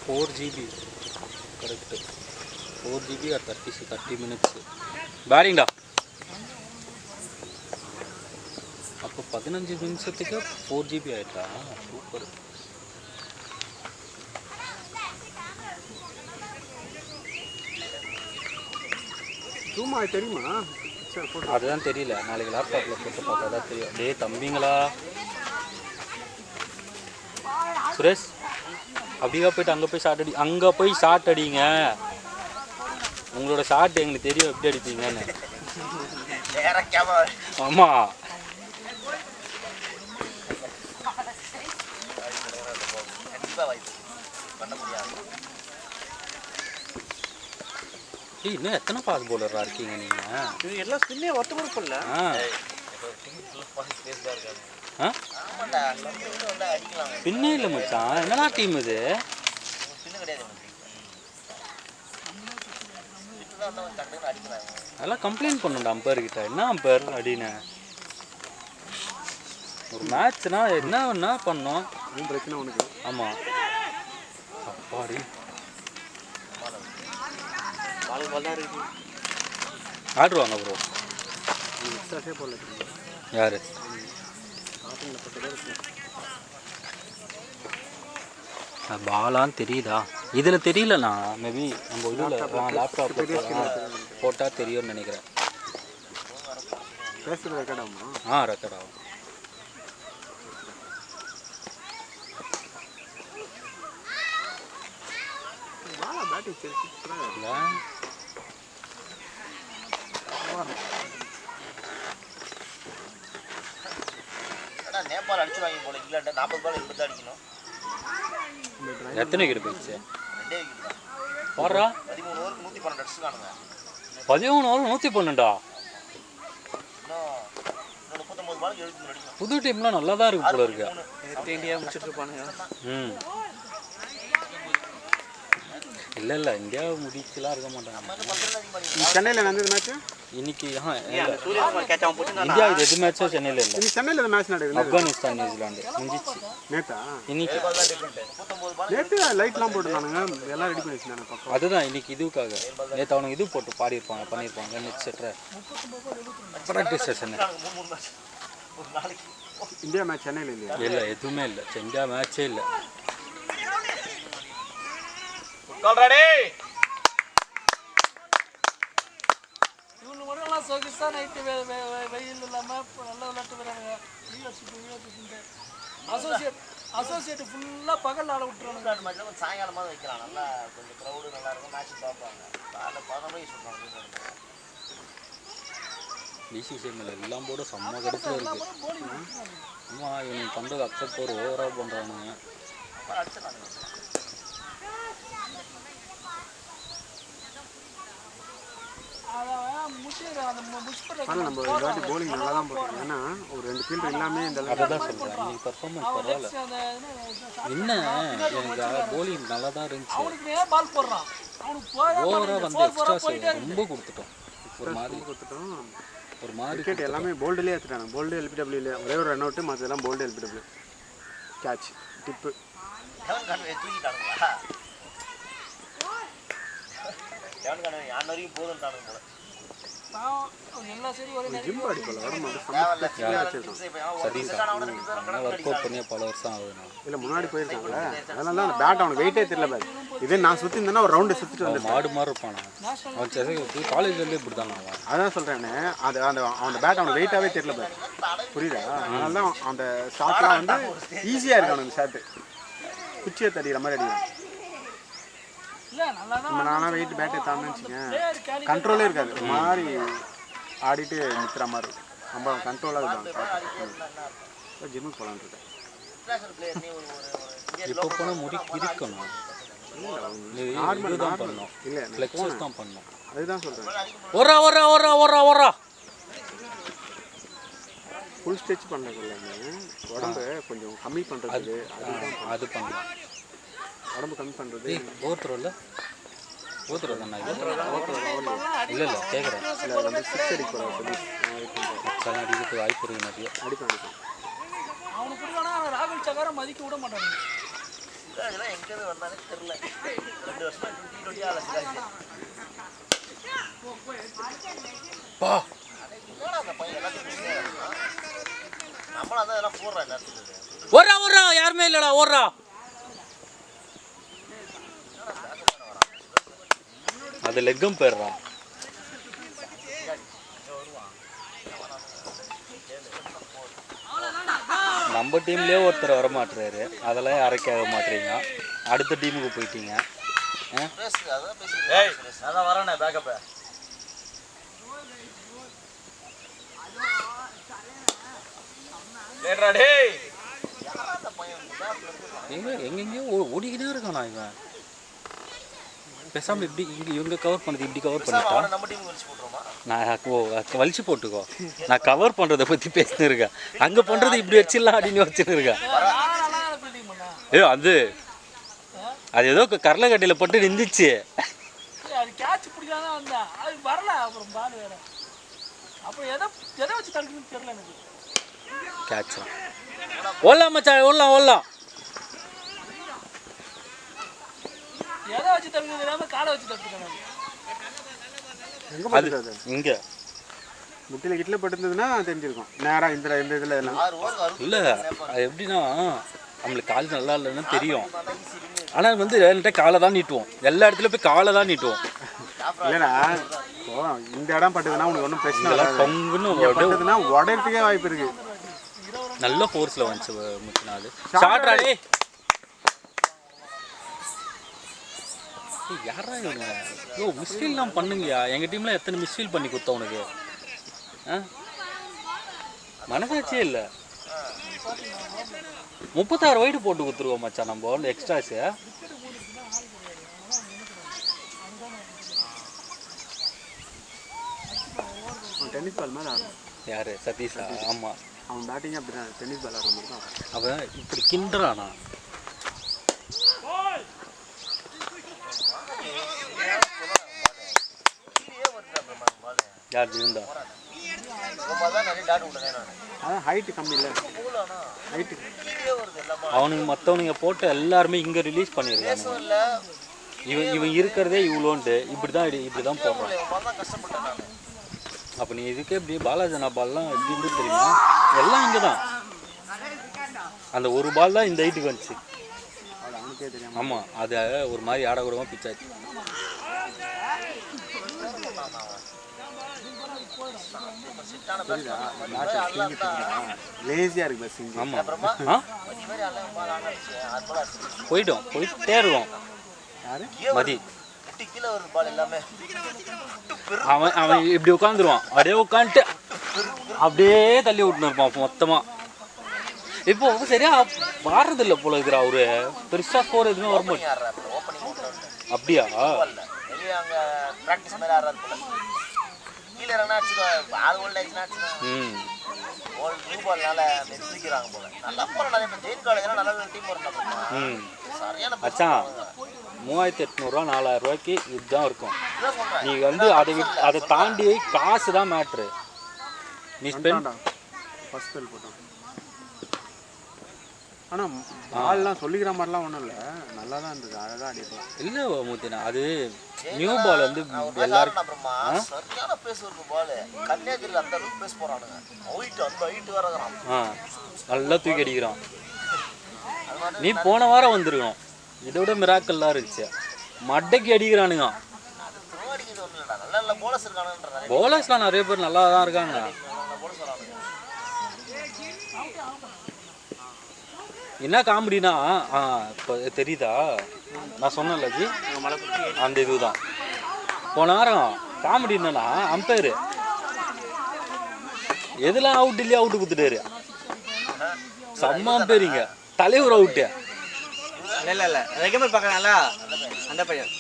4 GB correct. 4 GB or 30 minutes பேட்டிங்டா. அப்போ 15 நிமிஷத்துக்கு 4 GB ஆயிட்டா. சூப்பர். ஜூமா தெரியுமா? அதுதான் தெரியல, நாளைக்கு லேப்டாப்பில் போட்டு பார்த்தா தான் தெரியும். டே தம்பிங்களா சுரேஷ், அப்படியே போயிட்டு அங்கே போய் ஷாட் அடிங்க. உங்களோட ஷாட் எங்களுக்கு தெரியும் எப்படி அடிப்பீங்கன்னு. ஆமாம், இன்னும் எத்தனை பாஸ் போலரா இருக்கீங்க நீங்கள்? இது எல்லாம் ஸ்பின்னே ஒருத்த கூட பண்ணல. பின்னே இல்லை மச்சான், என்னடா டீம் இது? அதெல்லாம் கம்ப்ளைண்ட் பண்ணுண்டா அம்பையர்கிட்ட. என்ன அம்பையர் அப்படின்னு ஒரு மேட்ச்னா என்ன பண்ணோம்? பிரச்சனை உனக்கு. ஆமாம், அப்பாடி ஆடுவாங்க ப்ரோ. யாரு? பாலான்னு தெரியுதா? இதில் தெரியலண்ணா, மேபி நம்ம இதில் லேப்டாப்பில் போட்டால் தெரியும்னு நினைக்கிறேன். ரெக்கார்ட் ஆகுமா? ரெக்கார்ட் ஆகும். நேபாள் அடிச்சுவாங்க போல. இங்கிலாந்து 40 பால் 80 அடிக்கணும். எத்தனை விக்கெட் போயிடுச்சு? 2 விக்கெட் தான். பாடுறா, 13 ஓவருக்கு 112 ரன்ஸ் காணுங்க. 13 ஓவர் 112. இன்னும் 39 பாலுக்கு 73 அடிக்கணும். புது டீம்லாம் நல்லா தான் இருக்கு போல இருக்கு. இந்தியா முடிச்சுட்டு இருப்பானுங்க. இல்லை இந்தியாவை முடிச்சுலாம் இருக்க மாட்டாங்க. சென்னையில் நடந்தது மேட்ச் இன்னைக்கு. இந்தியா இது எது மேட்சோ சென்னையில் இல்லை. சென்னையில் மேட்ச் நடக்குது. ஆப்கானிஸ்தான் நியூசிலாந்து முடிஞ்சிச்சு நேத்தா. இன்னைக்கு நேற்று லைட்லாம் போட்டுருந்தானுங்க, எல்லாம் ரெடி பண்ணி வச்சுருந்தாங்க. அதுதான் இன்னைக்கு இதுக்காக. நேற்று அவனுக்கு இது போட்டு பண்ணியிருப்பாங்க நெட்ஸெட்ற ப்ராக்டிஸ் செஷன். இந்தியா மேட்ச் சென்னையில் இல்லையா? இல்லை, எதுவுமே இல்லை. இந்தியா மேட்சே இல்லை. சொகுசா நைட்டு வெயில் இல்லாமல் நல்லா விளையாட்டு வராங்க. அசோசியேட் ஃபுல்லாக பகல் ஆட விட்டுருவாங்க. சாயங்காலமாக வைக்கலாம். நல்லா கொஞ்சம் க்ரௌடு நல்லா இருக்கும். மேட்ச் பார்ப்பாங்க. அதில் 11 சொல்கிறாங்க. பிசிசிஎம்எல் எல்லாம் போட செம்ம கடுப்பில் இருக்குது. ஆமாம், இவங்க பண்ணுறது அக்செப்ட் ஒரு ஓவராக பண்ணுறானுங்க. நம்ம இந்த வாட்டி போலிங் நல்லா தான் போட்டோம். ஏன்னா ஒரு 2 ஃபீல்டர் எல்லாமே இந்த அதை தான் சொல்கிறேன். இன்னைக்கு பர்ஃபார்மன்ஸ் பரவாயில்ல. என்ன எனக்கு போலிங் நல்லா தான் இருந்துச்சு. ஓவராக வந்து எக்ஸ்ட்ரா ரொம்ப கொடுத்துட்டோம். ஒரு மாதிரி விக்கெட் எல்லாமே போல்டுலேயே எடுத்துட்டாங்க. போல்டு எல்பிடபிள்யூ ஒரே ஒரு ரன் அவுட்டு, மற்றதெல்லாம் போல்டு எல்பிடபிள்யூ. கேட்ச் டிப்பு ஜிம் அடிக்கல. ஒர்க் அவுட் பண்ணி பல வருஷம் ஆகுது. இல்லை முன்னாடி போயிருக்காங்களே, அதனால தான் அந்த பேட் அவனுக்கு வெயிட்டே தெரியல பாரு. இதே நான் சுற்றி இருந்தேன்னா ஒரு ரவுண்டு சுற்றிட்டு வந்து மாடு மாதிரி இருப்பான். அவன் காலேஜ்லேருந்து இப்படி தானே அவன். அதான் சொல்கிறேன்னு அது அந்த அவன் பேட் அவனுக்கு வெயிட்டாகவே தெரியல பாரு. புரியுதா? அதனால தான் அந்த ஷாட்லாம் வந்து ஈஸியாக இருக்கு அவனுக்கு. ஷாட்டு குச்சியை தடிக்கிற மாதிரி அடிக்கிறான். நம்ம நானா வெயிட் பேட்டை தான்னு வச்சுக்கேன், கண்ட்ரோலே இருக்காது. ஒரு மாதிரி ஆடிட்டு நிற்கிற மாதிரி இருக்கும். ரொம்ப கண்ட்ரோலாக இருக்கான். ஜிம்முக்கு போகலான்னு இருக்கேன். இப்போ போனால் முடி இருக்கணும். இதுதான் பண்ணணும். இல்லை ஃப்ளெக்ஸஸ் தான் பண்ணணும். அதுதான் சொல்கிறேன். ஒரா ஃபுல் ஸ்ட்ரெச் பண்ணக்குள்ளே உடம்பு கொஞ்சம் கம்மி பண்ணுறதுக்கு அது பண்ணலாம். உடம்பு கம்மி பண்ணுறது ஓத்துறோம்ல. ஓத்துறோம் தானே இது? இல்லை கேட்குறேன். இல்லை வந்து 6 அடிக்க போகிறேன் சொல்லி அடிக்கிறதுக்கு வாய்ப்பு இருக்குது. நிறைய அடிப்பேன். அவனுக்கு ராகுல் சகாரம் மதிக்க விட மாட்டாங்க. சிராஜ்லாம் எங்கேருந்து வந்தானே தெரியல. 2 வருஷமா டி20 ஆள சிராஜ். பா என்னடா அந்த பையன் எல்லாத்தையும் நம்மளா தான் இதெல்லாம் போடுறா நேரத்துக்கு. ஓடுறா யாருமே இல்லடா ஓடுறா. அது லெக்கம் போயிடுறா. நம்ம டீம்லேயே ஒருத்தர் வர மாட்டுறாரு, அதெல்லாம் யாரைக்கும் ஆக மாட்டீங்க. அடுத்த டீமுக்கு போயிட்டீங்க. அதான் பேசி அதான் வரேண்ணே பேக்கப்ப. எங்கெங்கேயோ ஓடிக்கிட்டே இருக்கானா இவன். பேசாமல் இப்படி இங்கே இவங்க கவர் பண்ணுறது இப்படி கவர் பண்ணிட்டா நம்ம டீம் வச்சு போட்டுருமா? நான் வலிச்சு போட்டுக்கோ. நான் கவர் பண்ணுறதை பற்றி பேசினு இருக்கேன். அங்கே பண்ணுறது இப்படி வச்சிடலாம் அப்படின்னு வச்சுன்னு இருக்கேன். அது ஏதோ கரலக்கட்டையில் போட்டு நின்றுச்சு. அது கேட்ச் பிடிக்காம வந்தேன். அது வரல. அப்புறம் பால் வேற. அப்புறம் எதை வச்சு தடுக்கணும்னு தெரியல எனக்கு. கேட்ச் ஓடலாம் மச்சான், ஓடலாம். எதை வச்சு தடுக்கணும் தெரியாம காலை வச்சு தடுக்கணும். எங்கே அது இங்கே முட்டியில் கிட்டில் பட்டுருந்ததுன்னா தெரிஞ்சிருக்கும். நேராக இந்த இதில் எல்லாம் இல்லை. அது எப்படின்னா நம்மளுக்கு கால் நல்லா இல்லைன்னு தெரியும். ஆனால் வந்து என்கிட்ட காலை தான் நீட்டுவோம். எல்லா இடத்துலையும் போய் காலை தான் நீட்டுவோம். இல்லைண்ணா இப்போ இந்த இடம் பட்டுதுன்னா உனக்கு ஒன்றும் பிரச்சனை இல்லை. பொங்குன்னு பட்டுதுன்னா உடையறதுக்கே வாய்ப்பு இருக்கு. நல்ல ஃபோர்ஸில் வந்துச்சு முக்கினாது. ஷார்ட்ராடே யாரா இவங்க? மிஸ்ஃபீல்லாம் பண்ணுங்கயா. எங்கள் டீமில் எத்தனை மிஸ்ஃபீல் பண்ணி கொடுத்தோம் உனக்கு? மனசாட்சியே இல்லை. 36 வைடு போட்டு கொடுத்துருவோம் மச்சான் நம்ம எக்ஸ்ட்ராஸு. டென்னிஸ் பால் மாதிரி ஆடும். யார்? சதீஷா? ஆமாம், அவன் பேட்டிங் அப்படி தான் டென்னிஸ் பால் ஆடுற மாதிரி தான். அவன் இப்படி கிண்டுறானா? யார் இருந்தா? அதான் ஹைட்டு கம்மி இல்லை. ஹைட்டு அவனுங்க மற்றவனுங்க போட்டு எல்லாருமே இங்கே ரிலீஸ் பண்ணியிருக்காங்க. இவன் இருக்கிறதே இவ்வளோன்ட்டு இப்படி தான் போடுறான். அப்போ நீ இதுக்கே இப்படி பாலாஜனா பால்லாம் எப்படி இருந்து தெரியுமா? எல்லாம் இங்கே தான். அந்த ஒரு பால் தான் இந்த ஹைட்டுக்கு வந்துச்சு. அவனுக்கே தெரியும். ஆமாம், அது ஒரு மாதிரி ஆடக்கூடமாக பிச்சாச்சு. லேசியாக இருக்கு பஸ். ஆமாம் போயிட்டே இருக்கும். யாரு? மதி. அவன் இப்படி உட்காந்துருவான். அப்படியே உட்காந்துட்டு அப்படியே தள்ளி விட்டுன்னு இருப்பான் மொத்தமாக. இப்போ சரியா வாடுறதில்ல போல இருக்கிறா. அவரு பெருசாக ஸ்கோர் எதுவுமே வரமாட்டேன். அப்படியா? அச்சான் 3800 4000 ரூபாய்க்கு இதுதான் இருக்கும். நீ வந்து அதை தாண்டி காசு தான் மேட்ரு. நீ ஸ்பெண்ட் ஃபர்ஸ்ட் பெல் போட்டான். ஆனால் பால்லாம் சொல்லிக்கிற மாதிரிலாம் ஒன்றும் இல்லை. நல்லா தான் இருந்தது. அழகாக அடிக்கலாம். இல்லை மூத்தினா, அது நியூ பால் வந்து எல்லாருக்கும் நல்லா தூக்கி அடிக்கிறான். நீ போன வாரம் வந்துருக்கணும். இதோட மிராக்கல்லாம் இருந்துச்சு. மட்டைக்கு அடிக்கிறானுங்க. போலர்ஸ்லாம் நிறைய பேர் நல்லா தான் இருக்காங்க. என்ன காமெடினா இப்போ தெரியுதா? நான் சொன்னேன்ல ஜி, அந்த இதுதான் போன வாரம் காமெடி. என்னன்னா அம்பையரு எதெல்லாம் அவுட் இல்லையா அவுட்டு கொடுத்துட்டாரு. செம்ம அம்பையரிங்க. தலைவர் அவுட்டு. அந்த பையன்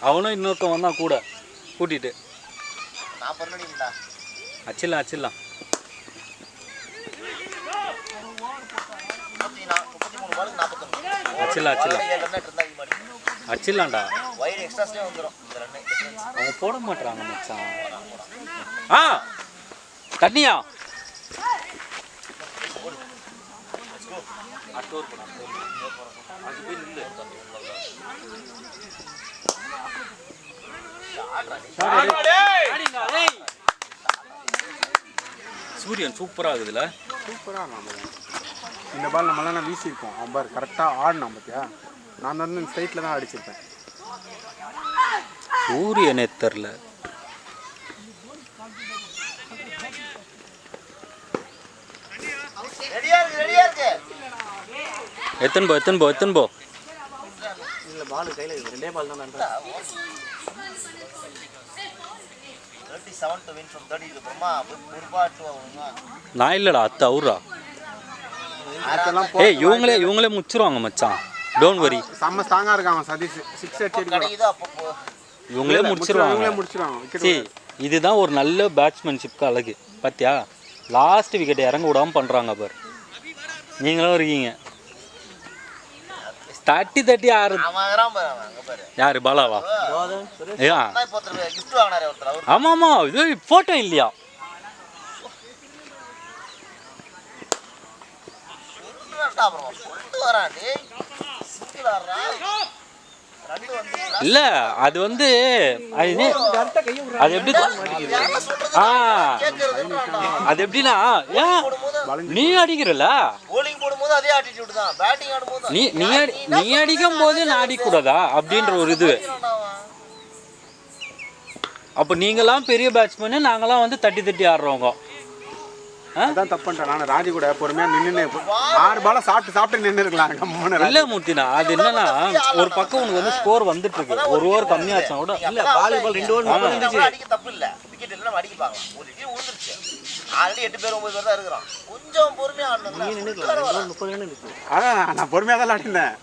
அவனும் இன்னொருத்தன் வந்தான் கூட கூட்டிட்டு. அச்சிடலாம் அச்சிடலாம். அச்சிடலாம்டா. அவங்க போட மாட்டாங்க மச்சான். தண்ணியா சூரியன் சூப்பரா இருக்குதுல்ல. சூப்பராக இருக்கும். இந்த பால் நம்மளாம் நான் வீசியிருப்போம். அவன் பார் கரெக்டாக ஆடினான் பார்த்தியா. நான் வந்து இந்த ஸ்ட்ரைட்டில் தான் அடிச்சிருப்பேன். சூரியனே தெரில. எத்தனை போ இல்லை பால் கையில் 2 பால் தான் பண்ணுறேன். 37 to win from 30 அப்புறமா முருபாட்டு அவங்க நான் இல்லடா அத்தை அவுரா. ஏய் இவங்களே முடிச்சிருவாங்க மச்சான். Don't worry. செம்ம ஸ்ட்ராங்காக இருக்கான் அவன் சதீஷ். 6 அடிச்சு கிடைக்குதோ அப்போ இவங்களே முடிச்சிருவாங்க. சரி இதுதான் ஒரு நல்ல பேட்ஸ்மேன்ஷிப்க்கு அழகு. பார்த்தியா லாஸ்ட் விக்கெட் இறங்க விடாமல் பண்ணுறாங்க பார். நீங்களும் இருக்கீங்க. தட்டி ஆறு. யாரு பாலாவா? ஆமா ஆமா இது போட்டோ இல்லையா? இல்ல அது வந்து அது எப்படி அது எப்படின்னா நீ அடிக்கிறல நீ அடிக்கும் போது நான் அடிக்கூடாதா அப்படின்ற ஒரு இது. அப்ப நீங்களாம் பெரிய பேட்ஸ்மேன், நாங்களாம் வந்து தட்டி ஆடுறவங்க. அதான் தப்பு பண்ணிட்டேன். நான் ராஜி கூட பொறுமையா நின்று 6 பால சாப்பிட்டு நின்று இருக்கலாம். இல்ல மூர்த்தினா அது என்னன்னா ஒரு பக்கம் உனக்கு வந்து ஸ்கோர் வந்துட்டு இருக்கு. ஒரு ஓவர் கம்மியாச்சா கூட இல்ல வாலிபால் 2 ஓவர் அடிக்க தப்பு இல்ல. விக்கெட் இல்ல நம்ம அடிக்க பார்க்கலாம். ஒரு விக்கெட் விழுந்துருச்சு. ஆல்ரெடி 8 பேர் 9 பேர் தான் இருக்கிறோம். கொஞ்சம் பொறுமையா ஆடணும். நீ நின்னுக்கலாம். 30 ரன் இருக்கு. நான் பொறுமையா தான் ஆடினேன்.